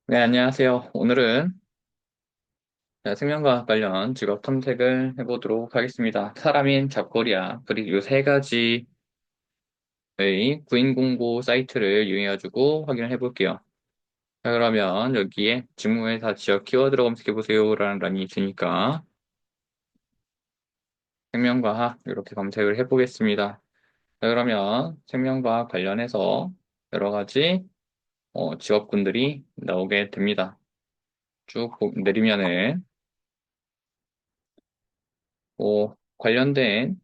네, 안녕하세요. 오늘은 생명과학 관련 직업 탐색을 해보도록 하겠습니다. 사람인 잡거리야, 그리고 이 세 가지의 구인 공고 사이트를 이용해가지고 확인을 해볼게요. 자, 그러면 여기에 직무회사 지역 키워드로 검색해보세요 라는 란이 있으니까 생명과학 이렇게 검색을 해보겠습니다. 자, 그러면 생명과학 관련해서 여러 가지 직업군들이 나오게 됩니다. 쭉 내리면은 관련된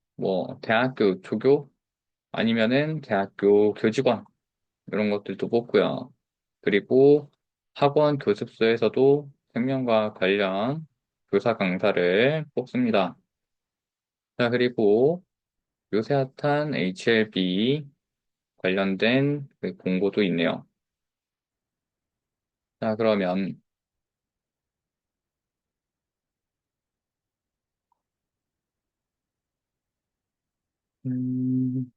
대학교 조교 아니면은 대학교 교직원 이런 것들도 뽑고요. 그리고 학원 교습소에서도 생명과학 관련 교사 강사를 뽑습니다. 자, 그리고 요새 핫한 HLB 관련된 그 공고도 있네요. 자, 그러면 음,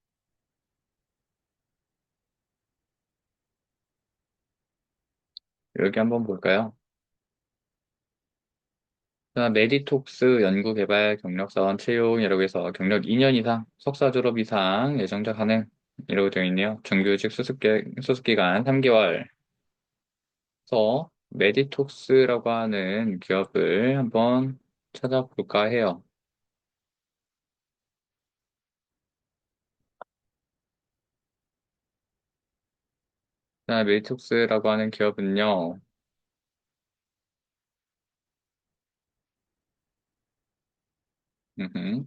여기 한번 볼까요? 자, 메디톡스 연구개발 경력사원 채용이라고 해서 경력 2년 이상, 석사 졸업 이상 예정자 가능 이라고 되어 있네요. 정규직 수습기간 3개월. 그래서 메디톡스라고 하는 기업을 한번 찾아볼까 해요. 자, 메디톡스라고 하는 기업은요, 음흠,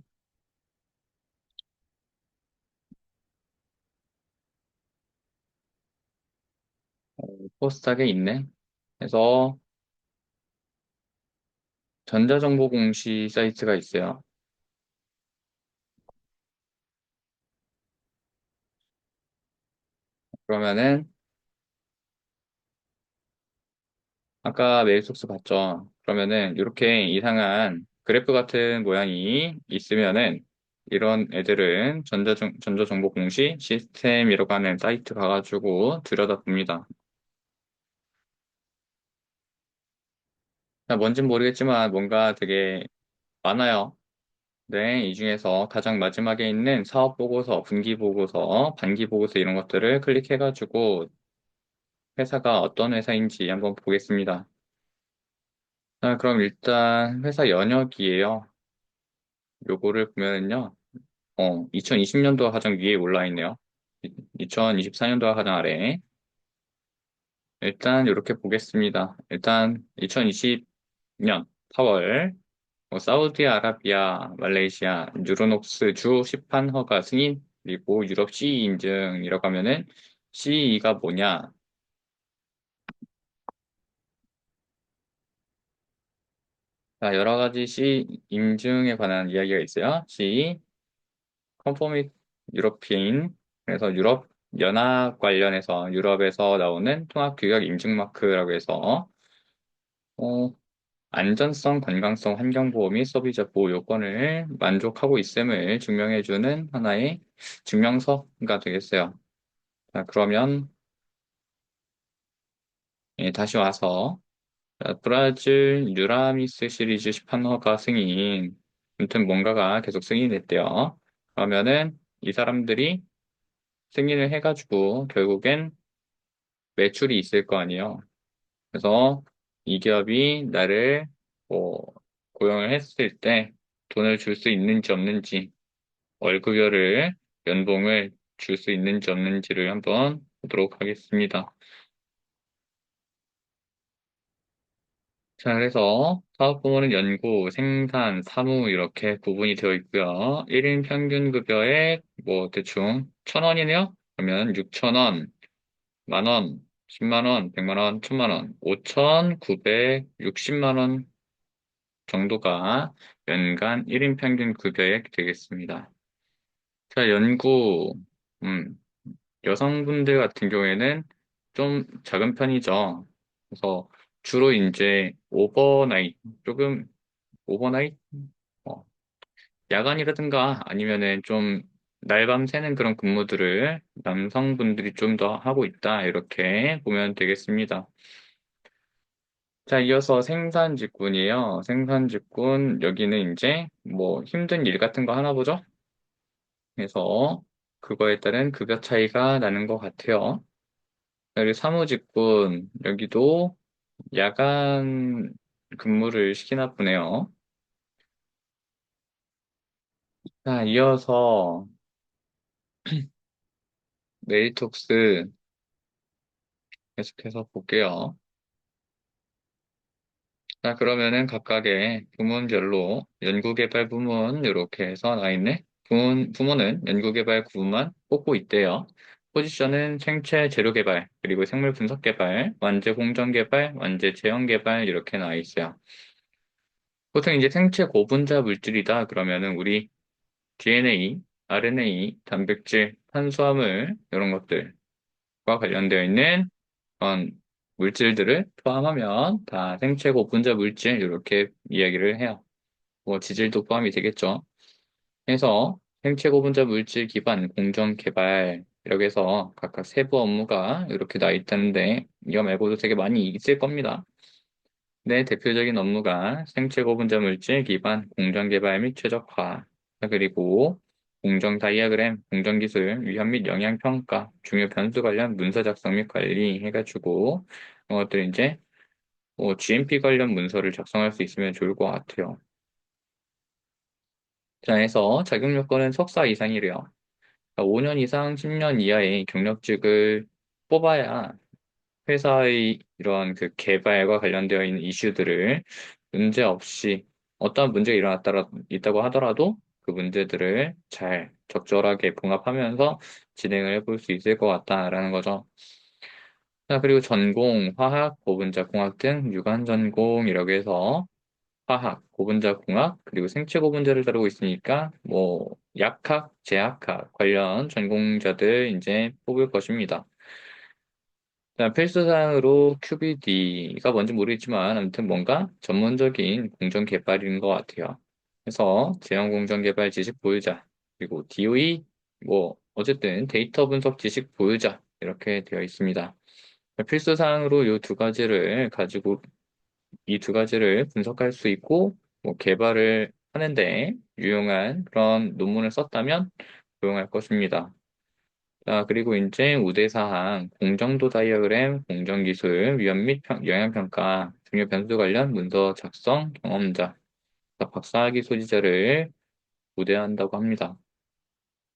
포스닥에 있네. 그래서 전자정보 공시 사이트가 있어요. 그러면은 아까 메일소스 봤죠? 그러면은 이렇게 이상한 그래프 같은 모양이 있으면은 이런 애들은 전자정보 공시 시스템이라고 하는 사이트 가가지고 들여다봅니다. 뭔진 모르겠지만 뭔가 되게 많아요. 네, 이 중에서 가장 마지막에 있는 사업 보고서, 분기 보고서, 반기 보고서 이런 것들을 클릭해가지고 회사가 어떤 회사인지 한번 보겠습니다. 자, 그럼 일단 회사 연역이에요. 요거를 보면은요. 2020년도가 가장 위에 올라 있네요. 2024년도가 가장 아래. 일단 이렇게 보겠습니다. 일단 2020년 4월 사우디아라비아, 말레이시아, 뉴로녹스 주 시판 허가 승인 그리고 유럽 CE 인증이라고 하면은 CE가 뭐냐? 자, 여러 가지 CE 인증에 관한 이야기가 있어요. CE, 컨포밋 유로피인 그래서 유럽 연합 관련해서 유럽에서 나오는 통합 규격 인증 마크라고 해서 어, 안전성, 건강성, 환경보호 및 소비자 보호 요건을 만족하고 있음을 증명해주는 하나의 증명서가 되겠어요. 자, 그러면 다시 와서 브라질 유라미스 시리즈 시판허가 승인 아무튼 뭔가가 계속 승인됐대요. 그러면은 이 사람들이 승인을 해가지고 결국엔 매출이 있을 거 아니에요. 그래서 이 기업이 나를 뭐 고용을 했을 때 돈을 줄 수 있는지 없는지 월급여를 연봉을 줄 수 있는지 없는지를 한번 보도록 하겠습니다. 자, 그래서 사업 부문은 연구, 생산, 사무 이렇게 구분이 되어 있고요. 1인 평균 급여에 뭐 대충 1,000원이네요? 그러면 6,000원, 만원, 10만 원, 100만 원, 1,000만 원, 5,960만 원 정도가 연간 1인 평균 급여액 되겠습니다. 자, 음, 여성분들 같은 경우에는 좀 작은 편이죠. 그래서 주로 이제 조금 오버나잇, 어, 야간이라든가 아니면은 좀 날밤 새는 그런 근무들을 남성분들이 좀 더 하고 있다. 이렇게 보면 되겠습니다. 자, 이어서 생산직군이에요. 생산직군, 여기는 이제 뭐 힘든 일 같은 거 하나 보죠? 그래서 그거에 따른 급여 차이가 나는 것 같아요. 그리고 사무직군, 여기도 야간 근무를 시키나 보네요. 자, 이어서 메리톡스 계속해서 볼게요. 자, 그러면은 각각의 부문별로 연구개발 부문 이렇게 해서 나 있네. 부문은 연구개발 부문만 뽑고 있대요. 포지션은 생체 재료 개발, 그리고 생물 분석 개발, 완제 공정 개발, 완제 제형 개발 이렇게 나와 있어요. 보통 이제 생체 고분자 물질이다 그러면은 우리 DNA, RNA, 단백질, 탄수화물 이런 것들과 관련되어 있는 그런 물질들을 포함하면 다 생체 고분자 물질 이렇게 이야기를 해요. 뭐 지질도 포함이 되겠죠. 그래서 생체 고분자 물질 기반 공정 개발 이렇게 해서 각각 세부 업무가 이렇게 나 있다는데 이거 말고도 되게 많이 있을 겁니다. 네, 대표적인 업무가 생체 고분자 물질 기반 공정 개발 및 최적화, 그리고 공정 다이아그램, 공정 기술, 위험 및 영향 평가, 중요 변수 관련 문서 작성 및 관리 해가지고 이것들 이제 GMP 관련 문서를 작성할 수 있으면 좋을 것 같아요. 자, 해서 자격 요건은 석사 이상이래요. 5년 이상 10년 이하의 경력직을 뽑아야 회사의 이런 그 개발과 관련되어 있는 이슈들을 문제 없이 어떤 문제가 있다고 하더라도 그 문제들을 잘 적절하게 봉합하면서 진행을 해볼 수 있을 것 같다라는 거죠. 자, 그리고 전공, 화학, 고분자 공학 등 유관 전공이라고 해서 화학, 고분자 공학, 그리고 생체 고분자를 다루고 있으니까 뭐 약학, 제약학 관련 전공자들 이제 뽑을 것입니다. 자, 필수사항으로 QBD가 뭔지 모르겠지만 아무튼 뭔가 전문적인 공정 개발인 것 같아요. 그래서 제형 공정 개발 지식 보유자, 그리고 DOE, 뭐 어쨌든 데이터 분석 지식 보유자 이렇게 되어 있습니다. 필수사항으로 이 두 가지를 분석할 수 있고 뭐 개발을 하는데 유용한 그런 논문을 썼다면 고용할 것입니다. 자, 그리고 이제 우대사항, 공정도 다이어그램, 공정기술, 위험 및 영향평가, 중요 변수 관련 문서 작성 경험자, 박사학위 소지자를 우대한다고 합니다.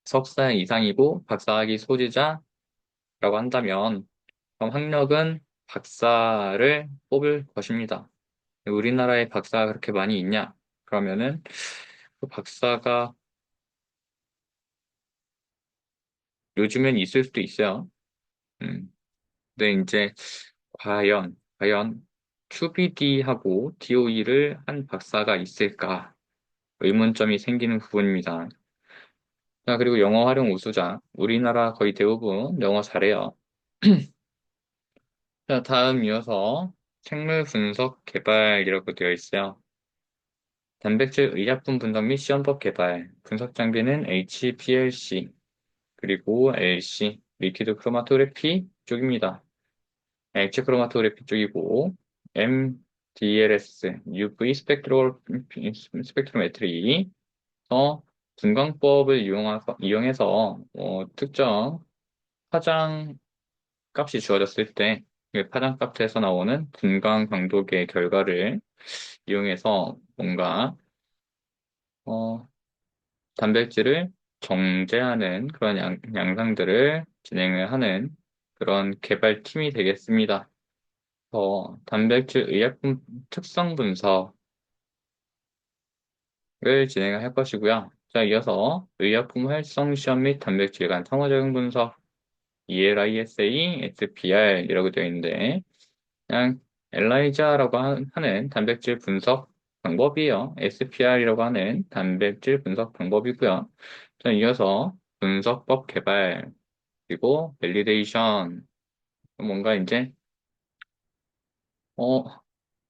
석사 이상이고 박사학위 소지자라고 한다면 그럼 학력은 박사를 뽑을 것입니다. 우리나라에 박사가 그렇게 많이 있냐? 그러면은 그 박사가 요즘엔 있을 수도 있어요. 음. 근데 이제 과연 QBD하고 DOE를 한 박사가 있을까? 의문점이 생기는 부분입니다. 자, 그리고 영어 활용 우수자. 우리나라 거의 대부분 영어 잘해요. 자, 다음 이어서 생물 분석 개발이라고 되어 있어요. 단백질 의약품 분석 및 시험법 개발. 분석 장비는 HPLC, 그리고 LC, 리퀴드 크로마토그래피 쪽입니다. 액체 크로마토그래피 쪽이고 MDLS, UV 스펙트로메트리에서 분광법을 이용해서 특정 파장 값이 주어졌을 때 그 파장 값에서 나오는 분광 강도계 결과를 이용해서 뭔가 어, 단백질을 정제하는 그런 양상들을 진행을 하는 그런 개발팀이 되겠습니다. 단백질 의약품 특성 분석을 진행을 할 것이고요. 자, 이어서 의약품 활성 시험 및 단백질 간 상호작용 분석, ELISA, SPR이라고 되어 있는데, 그냥 엘라이자라고 하는 단백질 분석 방법이에요. SPR이라고 하는 단백질 분석 방법이고요. 자, 이어서 분석법 개발, 그리고 밸리데이션, 뭔가 이제, 어,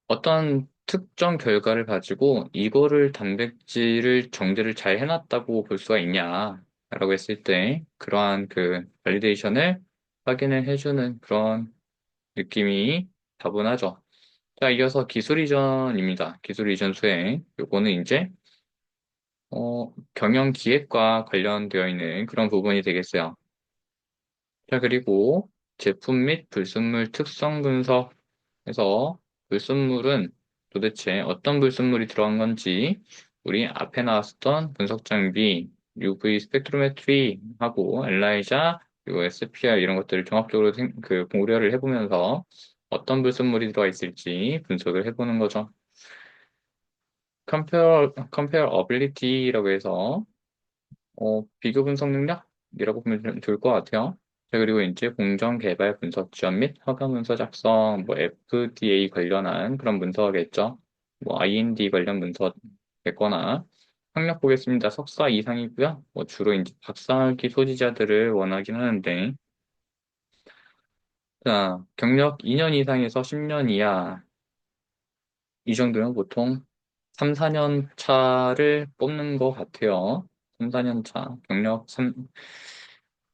어떤 특정 결과를 가지고 이거를 단백질을 정제를 잘 해놨다고 볼 수가 있냐라고 했을 때 그러한 그 발리데이션을 확인을 해주는 그런 느낌이 다분하죠. 자, 이어서 기술 이전입니다. 기술 이전 수행. 요거는 이제, 경영 기획과 관련되어 있는 그런 부분이 되겠어요. 자, 그리고 제품 및 불순물 특성 분석에서 불순물은 도대체 어떤 불순물이 들어간 건지 우리 앞에 나왔었던 분석 장비, UV 스펙트로메트리 하고 엘라이자, 그리고 SPR 이런 것들을 종합적으로 고려를 해보면서 어떤 불순물이 들어가 있을지 분석을 해보는 거죠. comparability라고 해서 비교 분석 능력이라고 보면 좋을 것 같아요. 자, 그리고 이제 공정 개발 분석 지원 및 허가 문서 작성, 뭐 FDA 관련한 그런 문서겠죠. 뭐 IND 관련 문서겠거나 학력 보겠습니다. 석사 이상이고요. 뭐 주로 이제 박사학위 소지자들을 원하긴 하는데, 자, 경력 2년 이상에서 10년 이하 이 정도면 보통 3, 4년 차를 뽑는 것 같아요. 3, 4년 차. 경력 3,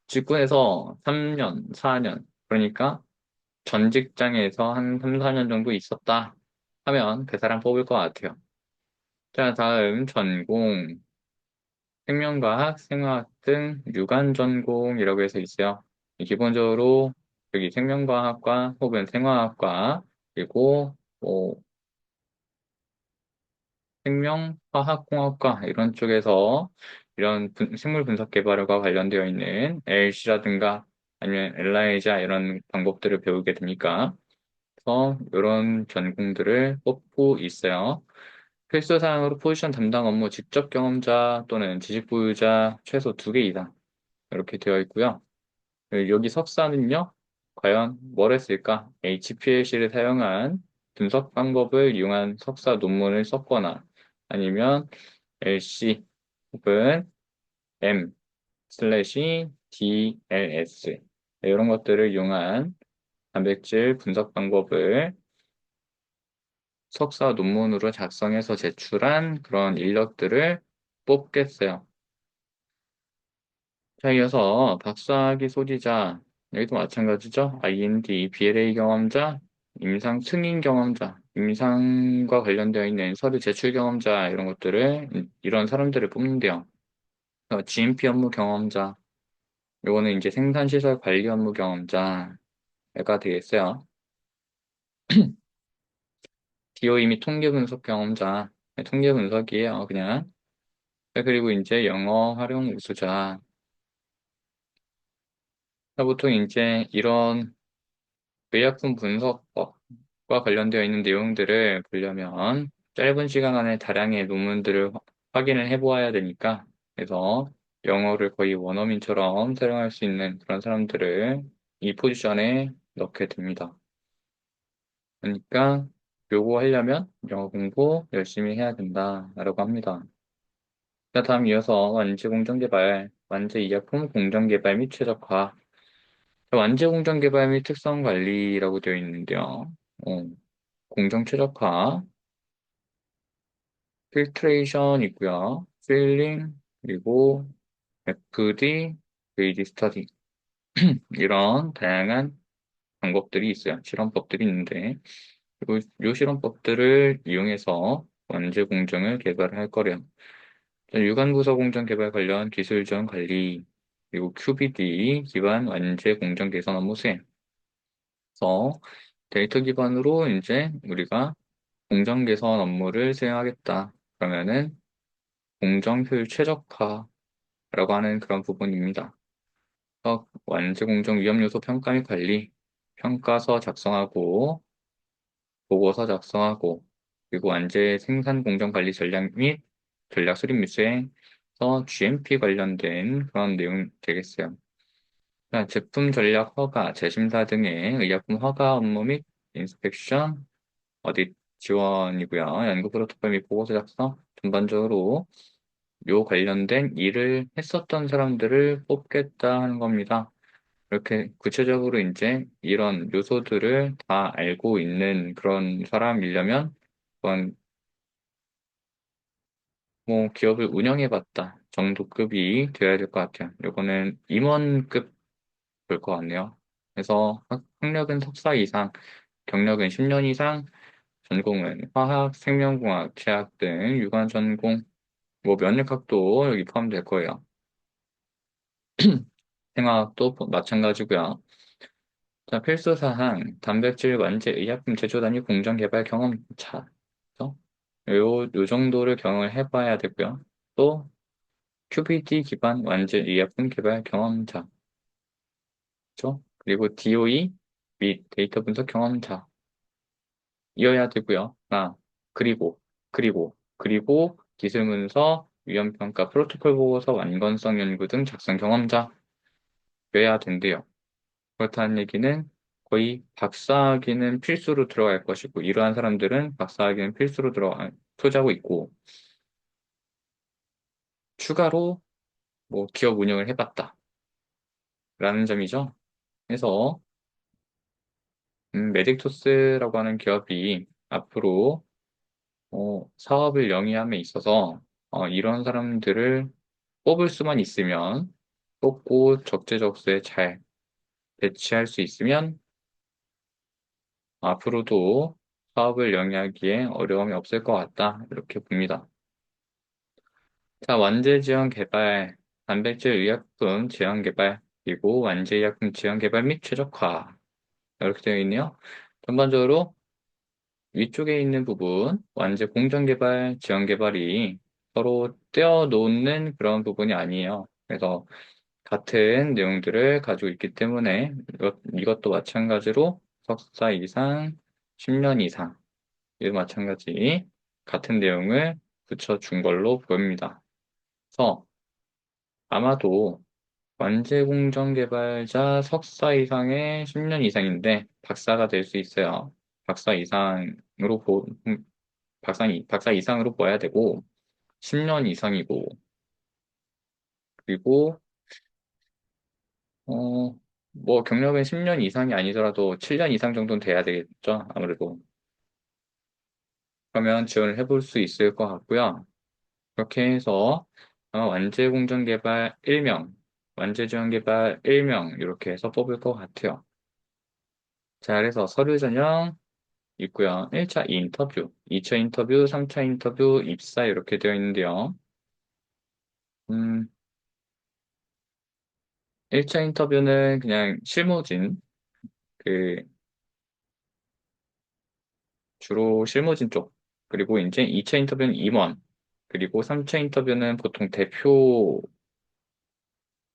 직군에서 3년, 4년. 그러니까 전 직장에서 한 3, 4년 정도 있었다 하면 그 사람 뽑을 것 같아요. 자, 다음 전공. 생명과학, 생화학 등 유관 전공이라고 해서 있어요. 기본적으로 여기 생명과학과 혹은 생화학과 그리고 뭐 생명화학공학과 이런 쪽에서 이런 생물 분석 개발과 관련되어 있는 LC라든가 아니면 엘라이자 이런 방법들을 배우게 되니까 그래서 이런 전공들을 뽑고 있어요. 필수사항으로 포지션 담당 업무 직접 경험자 또는 지식 보유자 최소 2개 이상 이렇게 되어 있고요. 여기 석사는요, 과연 뭘 했을까? HPLC를 사용한 분석 방법을 이용한 석사 논문을 썼거나 아니면 LC 혹은 M 슬래시 DLS 이런 것들을 이용한 단백질 분석 방법을 석사 논문으로 작성해서 제출한 그런 인력들을 뽑겠어요. 자, 이어서 박사학위 소지자, 여기도 마찬가지죠. IND, BLA 경험자, 임상 승인 경험자, 임상과 관련되어 있는 서류 제출 경험자, 이런 것들을, 이런 사람들을 뽑는데요. GMP 업무 경험자, 요거는 이제 생산시설 관리 업무 경험자가 되겠어요. DOE 및 통계 분석 경험자, 통계 분석이에요, 그냥. 자, 그리고 이제 영어 활용 우수자. 자, 보통 이제 이런 의약품 분석법과 관련되어 있는 내용들을 보려면 짧은 시간 안에 다량의 논문들을 확인을 해보아야 되니까 그래서 영어를 거의 원어민처럼 사용할 수 있는 그런 사람들을 이 포지션에 넣게 됩니다. 그러니까 요거 하려면 영어 공부 열심히 해야 된다라고 합니다. 자, 다음 이어서 완제 공정개발, 완제 의약품 공정개발 및 최적화. 완제 공정개발 및 특성 관리라고 되어 있는데요. 공정 최적화, 필트레이션 있고요. 필링, 그리고 FD, VD 스터디 이런 다양한 방법들이 있어요. 실험법들이 있는데 이 실험법들을 이용해서 완제 공정을 개발할 거래요. 유관 부서 공정 개발 관련 기술 지원 관리 그리고 QBD 기반 완제 공정 개선 업무 수행. 그래서 데이터 기반으로 이제 우리가 공정 개선 업무를 수행하겠다. 그러면은 공정 효율 최적화라고 하는 그런 부분입니다. 완제 공정 위험 요소 평가 및 관리, 평가서 작성하고 보고서 작성하고 그리고 완제 생산 공정 관리 전략 및 전략 수립 및 수행서 GMP 관련된 그런 내용 되겠어요. 자, 제품 전략 허가, 재심사 등의 의약품 허가 업무 및 인스펙션, 어디 지원이고요. 연구 프로토콜 및 보고서 작성, 전반적으로 요 관련된 일을 했었던 사람들을 뽑겠다 하는 겁니다. 이렇게 구체적으로 이제 이런 요소들을 다 알고 있는 그런 사람이려면 그건 뭐 기업을 운영해봤다 정도급이 되어야 될 것 같아요. 요거는 임원급 볼 것 같네요. 그래서 학력은 석사 이상, 경력은 10년 이상, 전공은 화학, 생명공학, 제약 등 유관 전공, 뭐 면역학도 여기 포함될 거예요. 생화학도 마찬가지고요. 자, 필수사항, 단백질 완제 의약품 제조 단위 공정 개발 경험차. 그죠? 요 정도를 경험을 해봐야 되고요. 또 QBD 기반 완제 의약품 개발 경험자. 그죠? 그리고 DOE 및 데이터 분석 경험자. 이어야 되고요. 그리고 기술 문서, 위험평가, 프로토콜 보고서, 완건성 연구 등 작성 경험자여야 된대요. 그렇다는 얘기는 거의 박사학위는 필수로 들어갈 것이고, 이러한 사람들은 박사학위는 필수로 표자고 있고, 추가로 뭐 기업 운영을 해봤다. 라는 점이죠. 그래서, 메딕토스라고 하는 기업이 앞으로 사업을 영위함에 있어서 이런 사람들을 뽑을 수만 있으면 뽑고 적재적소에 잘 배치할 수 있으면 앞으로도 사업을 영위하기에 어려움이 없을 것 같다. 이렇게 봅니다. 자, 완제 지원 개발, 단백질 의약품 지원 개발, 그리고 완제 의약품 지원 개발 및 최적화. 이렇게 되어 있네요. 전반적으로 위쪽에 있는 부분, 완제 공정 개발, 지원 개발이 서로 떼어놓는 그런 부분이 아니에요. 그래서 같은 내용들을 가지고 있기 때문에 이것도 마찬가지로 석사 이상, 10년 이상, 이도 마찬가지 같은 내용을 붙여준 걸로 보입니다. 그래서 아마도 완제공정 개발자 석사 이상의 10년 이상인데 박사가 될 수 있어요. 박사 이상으로 박사 이상으로 봐야 되고 10년 이상이고 그리고 뭐 경력은 10년 이상이 아니더라도 7년 이상 정도는 돼야 되겠죠. 아무래도. 그러면 지원을 해볼 수 있을 것 같고요. 그렇게 해서 아마 완제공정개발 1명, 완제지원개발 1명 이렇게 해서 뽑을 것 같아요. 자, 그래서 서류 전형 있고요. 1차 인터뷰, 2차 인터뷰, 3차 인터뷰, 입사 이렇게 되어 있는데요. 음, 1차 인터뷰는 그냥 실무진, 그 주로 실무진 쪽. 그리고 이제 2차 인터뷰는 임원. 그리고 3차 인터뷰는 보통 대표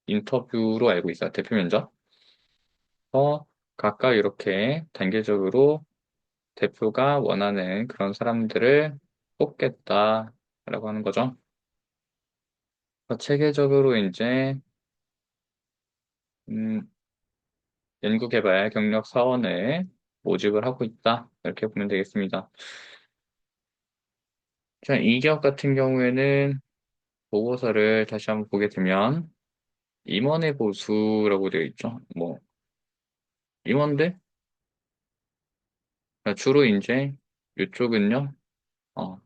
인터뷰로 알고 있어요. 대표 면접. 각각 이렇게 단계적으로 대표가 원하는 그런 사람들을 뽑겠다라고 하는 거죠. 체계적으로 이제 음, 연구개발 경력 사원을 모집을 하고 있다. 이렇게 보면 되겠습니다. 자, 이 기업 같은 경우에는 보고서를 다시 한번 보게 되면 임원의 보수라고 되어 있죠. 뭐 임원들 주로 이제 이쪽은요. 어,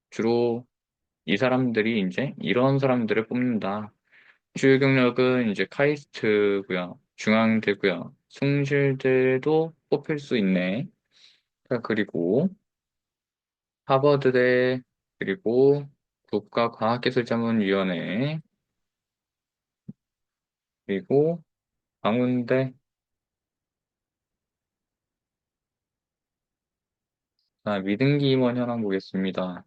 주로 이 사람들이 이제 이런 사람들을 뽑는다. 주요 경력은 이제 카이스트고요. 중앙대고요. 숭실대도 뽑힐 수 있네. 자, 그리고 하버드대 그리고 국가과학기술자문위원회 그리고 광운대 미등기 임원 현황 보겠습니다.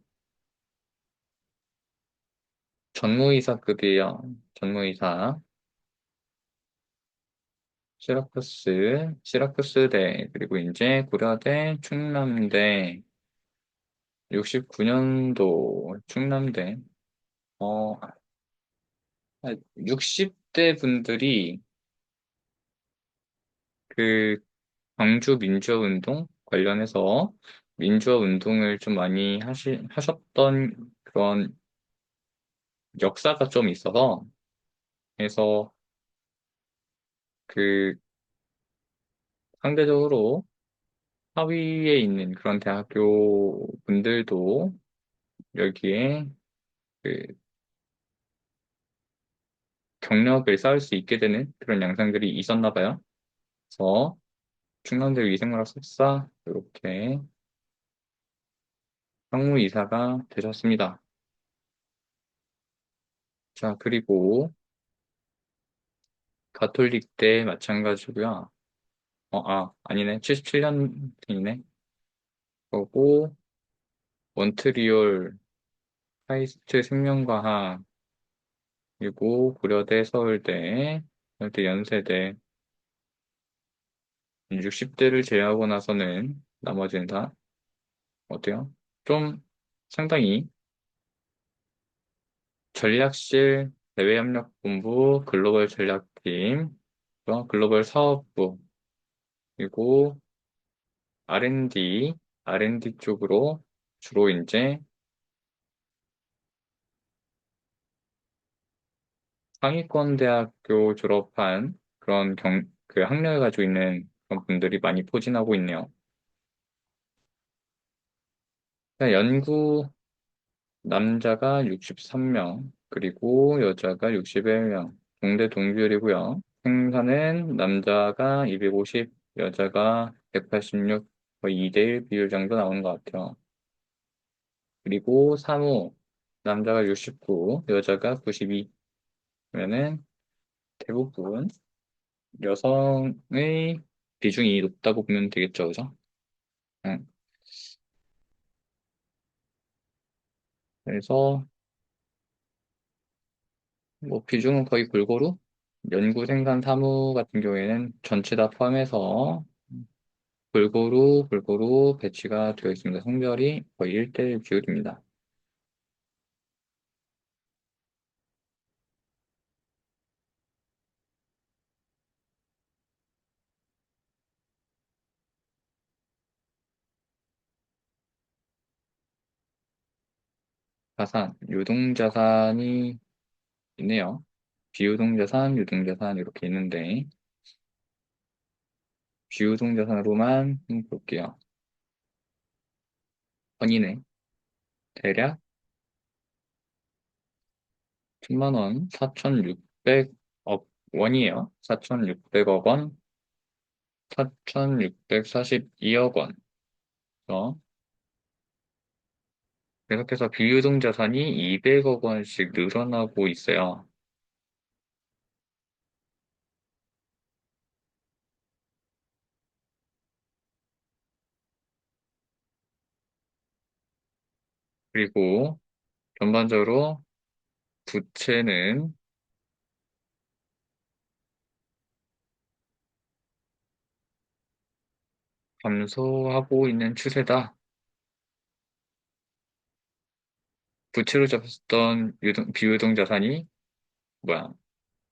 전무이사급이에요. 전무이사. 시라쿠스대, 그리고 이제 고려대, 충남대, 69년도 충남대, 60대 분들이 그 광주 민주화운동 관련해서 민주화운동을 좀 많이 하셨던 그런 역사가 좀 있어서, 그래서 그 상대적으로 하위에 있는 그런 대학교 분들도 여기에 그 경력을 쌓을 수 있게 되는 그런 양상들이 있었나 봐요. 그래서 충남대 위생물학 석사 이렇게 상무이사가 되셨습니다. 자, 그리고 가톨릭 때 마찬가지고요. 아니네. 77년생이네. 그리고 몬트리올 카이스트 생명과학, 그리고 고려대, 서울대 연세대, 60대를 제외하고 나서는 나머지는 다 어때요? 좀 상당히 전략실, 대외협력본부, 글로벌 전략팀, 글로벌 사업부, 그리고 R&D 쪽으로 주로 이제 상위권 대학교 졸업한 그런 그 학력을 가지고 있는 그런 분들이 많이 포진하고 있네요. 연구 남자가 63명, 그리고 여자가 61명, 동대 동비율이고요. 생산은 남자가 250, 여자가 186, 거의 2대1 비율 정도 나오는 것 같아요. 그리고 사무, 남자가 69, 여자가 92, 그러면은 대부분 여성의 비중이 높다고 보면 되겠죠, 그죠? 응. 그래서 뭐 비중은 거의 골고루 연구 생산 사무 같은 경우에는 전체 다 포함해서 골고루 배치가 되어 있습니다. 성별이 거의 1대1 비율입니다. 자산, 유동자산이 있네요. 비유동자산, 유동자산 이렇게 있는데 비유동자산으로만 볼게요. 원인은 대략 1000만 원, 4,600억 원이에요. 4,600억 원, 4,642억 원. 계속해서 비유동자산이 200억 원씩 늘어나고 있어요. 그리고 전반적으로 부채는 감소하고 있는 추세다. 부채로 잡혔던 비유동 자산이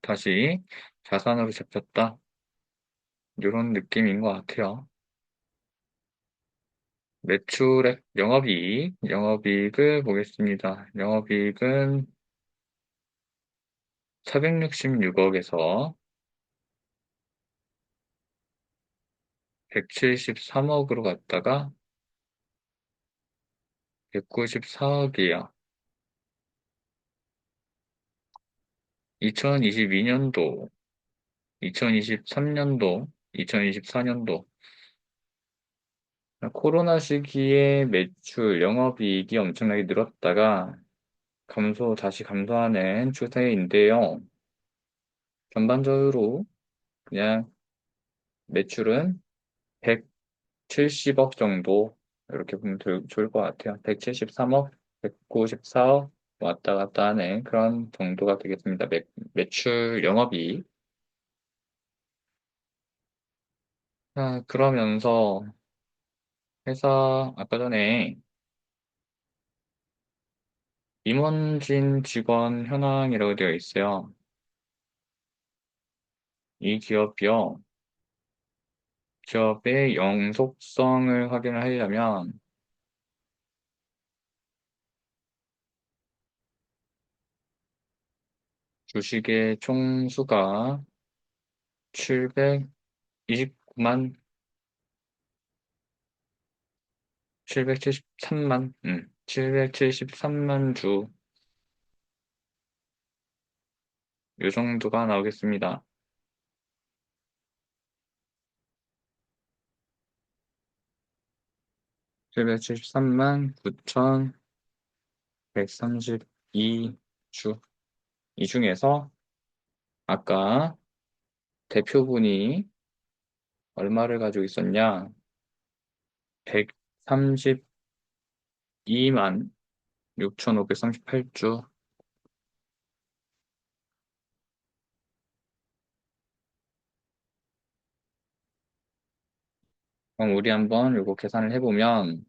다시 자산으로 잡혔다. 이런 느낌인 것 같아요. 매출액, 영업이익을 보겠습니다. 영업이익은 466억에서 173억으로 갔다가 194억이에요. 2022년도, 2023년도, 2024년도 코로나 시기에 매출, 영업이익이 엄청나게 늘었다가 다시 감소하는 추세인데요. 전반적으로 그냥 매출은 170억 정도 이렇게 보면 좋을 것 같아요. 173억, 194억 왔다 갔다 하는 그런 정도가 되겠습니다. 매출, 영업이익. 그러면서 회사 아까 전에 임원진 직원 현황이라고 되어 있어요. 이 기업의 영속성을 확인을 하려면 주식의 총수가 729만, 773만 주, 요 정도가 나오겠습니다. 773만 9,132주. 이 중에서 아까 대표분이 얼마를 가지고 있었냐? 132만 6,538주. 그럼 우리 한번 요거 계산을 해보면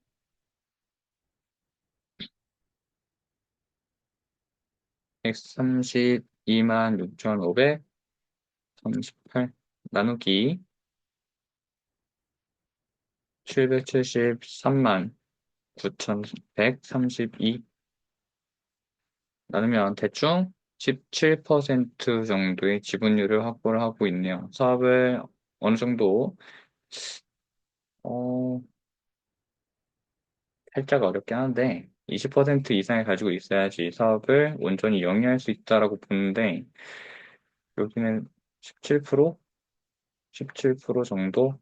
132만 6,538 나누기 773만 9,132 나누면 대충 17% 정도의 지분율을 확보를 하고 있네요. 사업을 어느 정도 어, 살짝 어렵긴 한데 20% 이상을 가지고 있어야지 사업을 온전히 영위할 수 있다라고 보는데 여기는 17%? 17% 정도?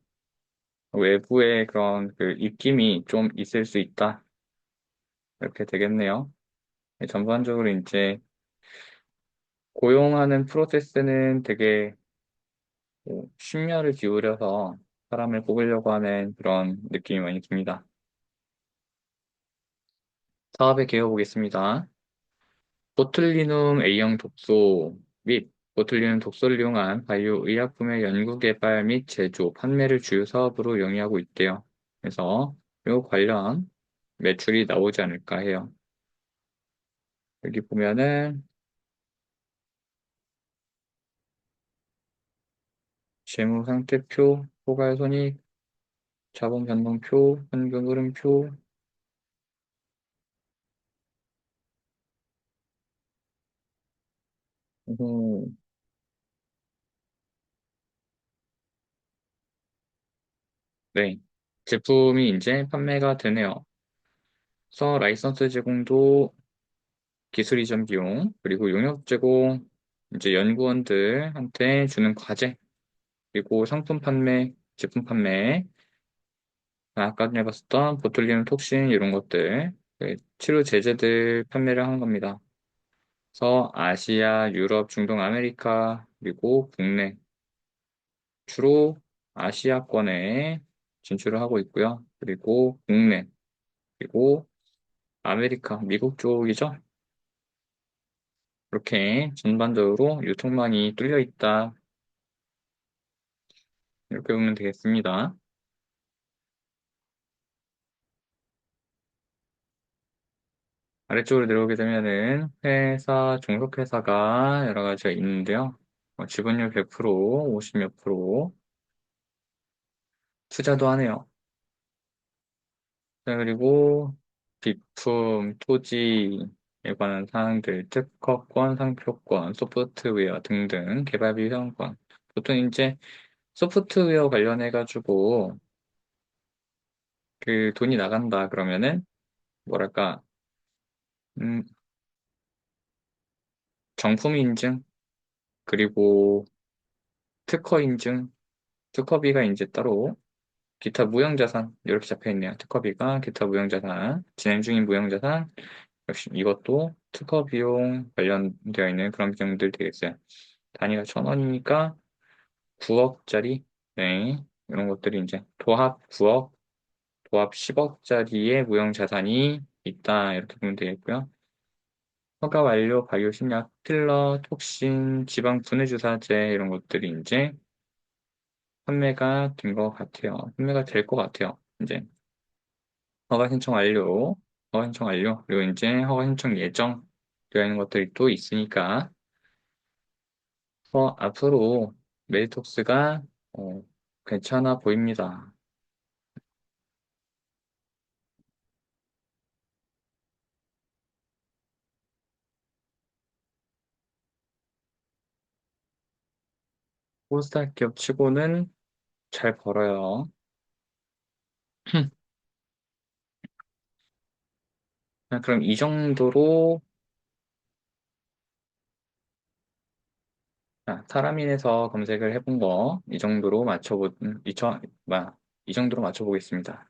외부의 그런 그 입김이 좀 있을 수 있다. 이렇게 되겠네요. 전반적으로 이제 고용하는 프로세스는 되게 심려를 기울여서 사람을 뽑으려고 하는 그런 느낌이 많이 듭니다. 사업에 기어보겠습니다. 보툴리눔 A형 독소 및 보툴리눔 독소를 이용한 바이오 의약품의 연구 개발 및 제조, 판매를 주요 사업으로 영위하고 있대요. 그래서 이 관련 매출이 나오지 않을까 해요. 여기 보면은 재무 상태표, 포괄 손익, 자본 변동표, 현금 흐름표, 음, 네. 제품이 이제 판매가 되네요. 그래서 라이선스 제공도 기술 이전 비용, 그리고 용역 제공, 이제 연구원들한테 주는 과제, 그리고 상품 판매, 제품 판매, 아까 전에 봤었던 보툴리눔 톡신 이런 것들, 그 치료 제제들 판매를 하는 겁니다. 그래서 아시아, 유럽, 중동, 아메리카, 그리고 국내, 주로 아시아권에 진출을 하고 있고요. 그리고 국내, 그리고 아메리카, 미국 쪽이죠. 이렇게 전반적으로 유통망이 뚫려 있다. 이렇게 보면 되겠습니다. 아래쪽으로 내려오게 되면은 회사, 종속회사가 여러 가지가 있는데요. 지분율 100%, 50몇 프로, 투자도 하네요. 자, 그리고 비품, 토지에 관한 사항들, 특허권, 상표권, 소프트웨어 등등 개발비 사용권. 보통 이제 소프트웨어 관련해가지고 그 돈이 나간다 그러면은 뭐랄까, 음, 정품 인증, 그리고 특허 인증, 특허비가 이제 따로 기타 무형자산 이렇게 잡혀 있네요. 특허비가 기타 무형자산, 진행 중인 무형자산, 역시 이것도 특허 비용 관련되어 있는 그런 비용들 되겠어요. 단위가 1,000원이니까 9억짜리, 네, 이런 것들이 이제 도합 9억, 도합 10억짜리의 무형자산이 있다 이렇게 보면 되겠고요. 허가 완료, 바이오 신약, 필러, 톡신, 지방 분해 주사제 이런 것들이 이제 판매가 된 것 같아요. 판매가 될 것 같아요. 이제 허가 신청 완료, 허가 신청 완료, 그리고 이제 허가 신청 예정 되어 있는 것들이 또 있으니까 앞으로 메리톡스가 괜찮아 보입니다. 코스닥 기업 치고는 잘 벌어요. 그럼 이 정도로 사람인에서 검색을 해본 거 이 정도로 이 정도로 맞춰보겠습니다.